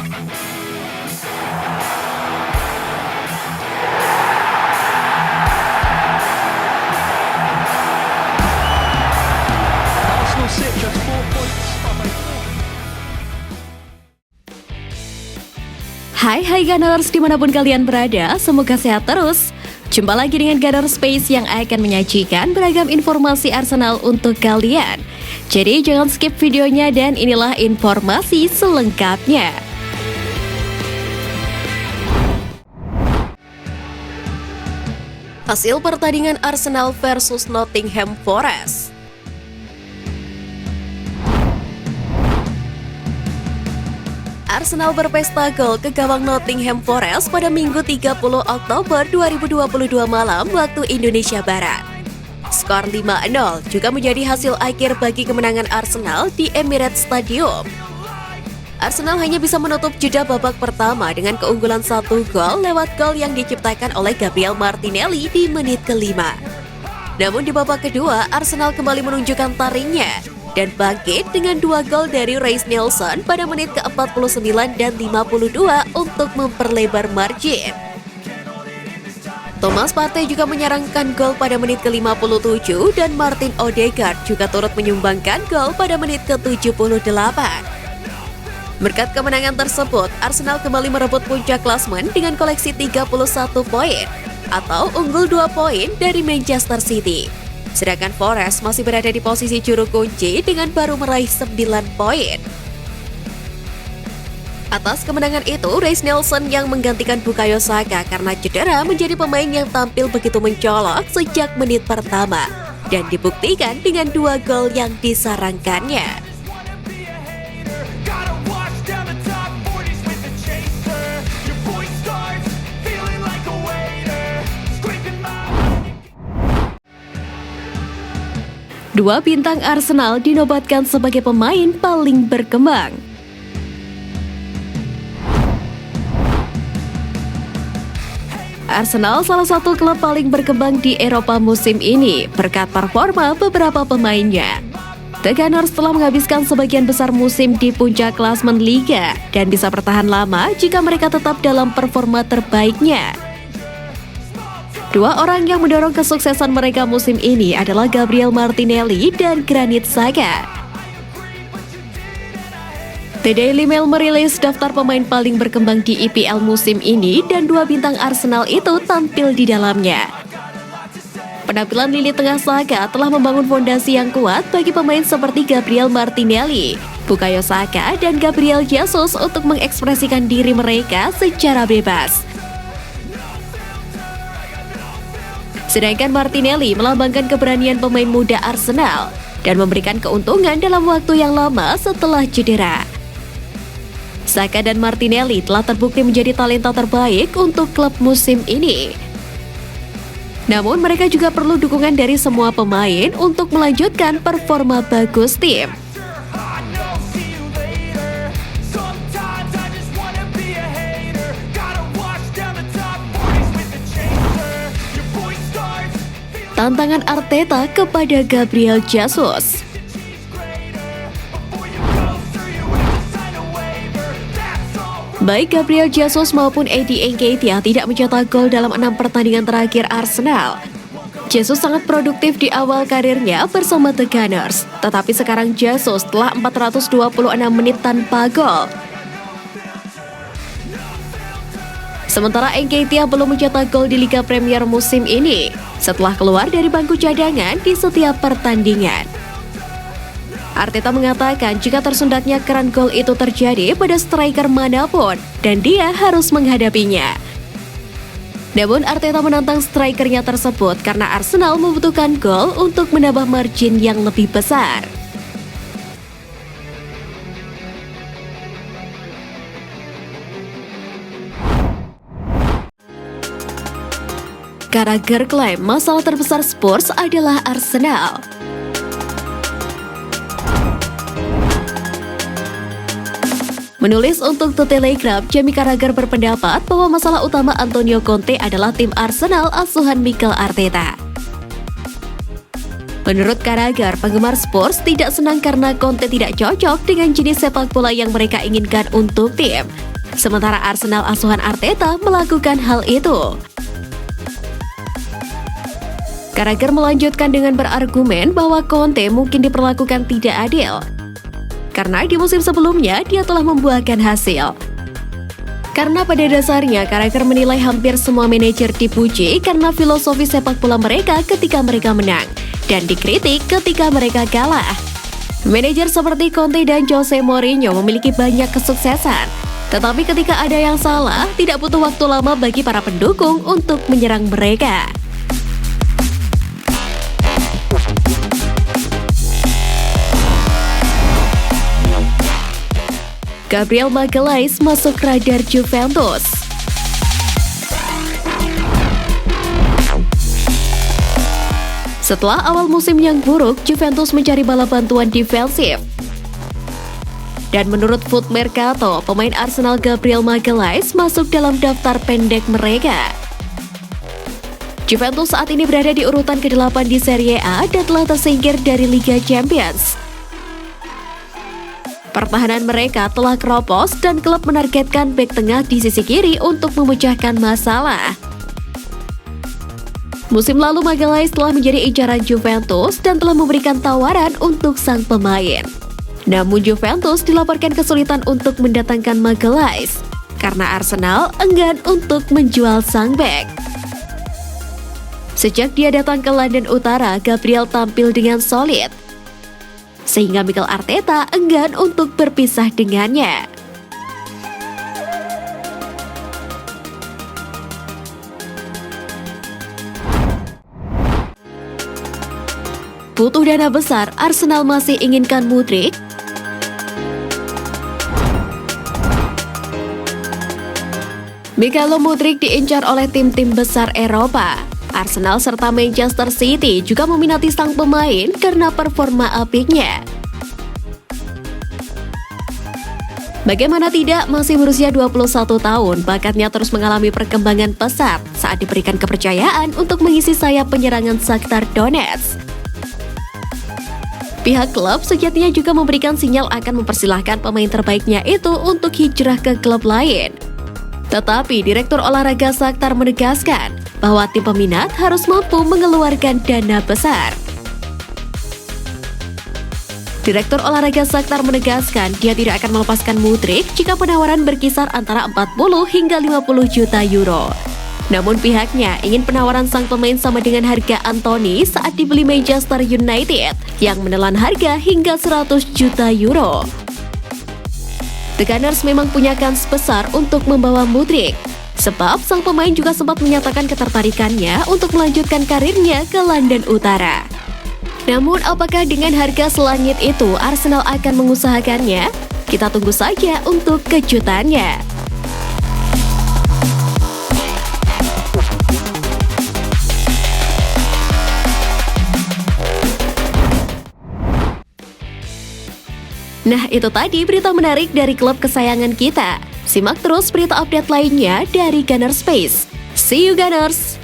Arsenal sit just 4 points behind. Hai Gunners dimanapun kalian berada, semoga sehat terus. Jumpa lagi dengan Gunner Space yang akan menyajikan beragam informasi Arsenal untuk kalian. Jadi jangan skip videonya dan inilah informasi selengkapnya. Hasil pertandingan Arsenal versus Nottingham Forest. Arsenal berpesta gol ke gawang Nottingham Forest pada Minggu 30 Oktober 2022 malam waktu Indonesia Barat. Skor 5-0 juga menjadi hasil akhir bagi kemenangan Arsenal di Emirates Stadium. Arsenal hanya bisa menutup jeda babak pertama dengan keunggulan 1 gol lewat gol yang diciptakan oleh Gabriel Martinelli di menit kelima. Namun di babak kedua, Arsenal kembali menunjukkan taringnya dan bangkit dengan 2 gol dari Reiss Nelson pada menit ke-49 dan 52 untuk memperlebar margin. Thomas Partey juga menyerangkan gol pada menit ke-57 dan Martin Odegaard juga turut menyumbangkan gol pada menit ke-78. Berkat kemenangan tersebut, Arsenal kembali merebut puncak klasemen dengan koleksi 31 poin atau unggul 2 poin dari Manchester City. Sedangkan Forest masih berada di posisi juru kunci dengan baru meraih 9 poin. Atas kemenangan itu, Reiss Nelson yang menggantikan Bukayo Saka karena cedera menjadi pemain yang tampil begitu mencolok sejak menit pertama dan dibuktikan dengan 2 gol yang disarankannya. Dua bintang Arsenal dinobatkan sebagai pemain paling berkembang. Arsenal salah satu klub paling berkembang di Eropa musim ini berkat performa beberapa pemainnya. The Gunners telah menghabiskan sebagian besar musim di puncak klasemen Liga dan bisa bertahan lama jika mereka tetap dalam performa terbaiknya. Dua orang yang mendorong kesuksesan mereka musim ini adalah Gabriel Martinelli dan Granit Xhaka. The Daily Mail merilis daftar pemain paling berkembang di EPL musim ini dan 2 bintang Arsenal itu tampil di dalamnya. Penampilan lini tengah Xhaka telah membangun fondasi yang kuat bagi pemain seperti Gabriel Martinelli, Bukayo Saka, dan Gabriel Jesus untuk mengekspresikan diri mereka secara bebas. Sedangkan Martinelli melambangkan keberanian pemain muda Arsenal dan memberikan keuntungan dalam waktu yang lama setelah cedera. Saka dan Martinelli telah terbukti menjadi talenta terbaik untuk klub musim ini. Namun mereka juga perlu dukungan dari semua pemain untuk melanjutkan performa bagus tim. Tantangan Arteta kepada Gabriel Jesus. Baik Gabriel Jesus maupun Eddie Nketiah tidak mencetak gol dalam 6 pertandingan terakhir Arsenal. Jesus sangat produktif di awal karirnya bersama The Gunners, tetapi sekarang Jesus telah 426 menit tanpa gol. Sementara Nketiah belum mencetak gol di Liga Premier musim ini setelah keluar dari bangku cadangan di setiap pertandingan. Arteta mengatakan jika tersendatnya keran gol itu terjadi pada striker manapun dan dia harus menghadapinya. Namun Arteta menantang strikernya tersebut karena Arsenal membutuhkan gol untuk menambah margin yang lebih besar. Carragher klaim masalah terbesar Spurs adalah Arsenal. Menulis untuk The Telegraph, Jamie Carragher berpendapat bahwa masalah utama Antonio Conte adalah tim Arsenal asuhan Mikel Arteta. Menurut Carragher, penggemar Spurs tidak senang karena Conte tidak cocok dengan jenis sepak bola yang mereka inginkan untuk tim. Sementara Arsenal asuhan Arteta melakukan hal itu. Carragher melanjutkan dengan berargumen bahwa Conte mungkin diperlakukan tidak adil, karena di musim sebelumnya dia telah membuahkan hasil. Karena pada dasarnya Carragher menilai hampir semua manajer dipuji karena filosofi sepak bola mereka ketika mereka menang, dan dikritik ketika mereka kalah. Manajer seperti Conte dan Jose Mourinho memiliki banyak kesuksesan, tetapi ketika ada yang salah, tidak butuh waktu lama bagi para pendukung untuk menyerang mereka. Gabriel Magalhaes masuk radar Juventus. Setelah awal musim yang buruk, Juventus mencari bala bantuan defensif. Dan menurut Foot Mercato, pemain Arsenal Gabriel Magalhaes masuk dalam daftar pendek mereka. Juventus saat ini berada di urutan ke-8 di Serie A dan telah tersingkir dari Liga Champions. Pertahanan mereka telah keropos dan klub menargetkan bek tengah di sisi kiri untuk memecahkan masalah. Musim lalu Magalhaes telah menjadi incaran Juventus dan telah memberikan tawaran untuk sang pemain. Namun Juventus dilaporkan kesulitan untuk mendatangkan Magalhaes karena Arsenal enggan untuk menjual sang bek. Sejak dia datang ke London Utara, Gabriel tampil dengan solid, sehingga Mikel Arteta enggan untuk berpisah dengannya. Butuh dana besar, Arsenal masih inginkan Mudryk. Mykhailo Mudryk diincar oleh tim-tim besar Eropa. Arsenal serta Manchester City juga meminati sang pemain karena performa apiknya. Bagaimana tidak, masih berusia 21 tahun, bakatnya terus mengalami perkembangan pesat saat diberikan kepercayaan untuk mengisi sayap penyerangan Shakhtar Donetsk. Pihak klub sejatinya juga memberikan sinyal akan mempersilahkan pemain terbaiknya itu untuk hijrah ke klub lain. Tetapi Direktur Olahraga Shakhtar menegaskan bahwa tim peminat harus mampu mengeluarkan dana besar. Direktur Olahraga Shakhtar menegaskan dia tidak akan melepaskan Mudryk jika penawaran berkisar antara 40 hingga 50 juta euro. Namun pihaknya ingin penawaran sang pemain sama dengan harga Anthony saat dibeli Manchester United yang menelan harga hingga 100 juta euro. The Gunners memang punya kans besar untuk membawa Mudryk, sebab sang pemain juga sempat menyatakan ketertarikannya untuk melanjutkan karirnya ke London Utara. Namun apakah dengan harga selangit itu Arsenal akan mengusahakannya? Kita tunggu saja untuk kejutannya. Nah, itu tadi berita menarik dari klub kesayangan kita. Simak terus berita update lainnya dari Gunners Space. See you Gunners!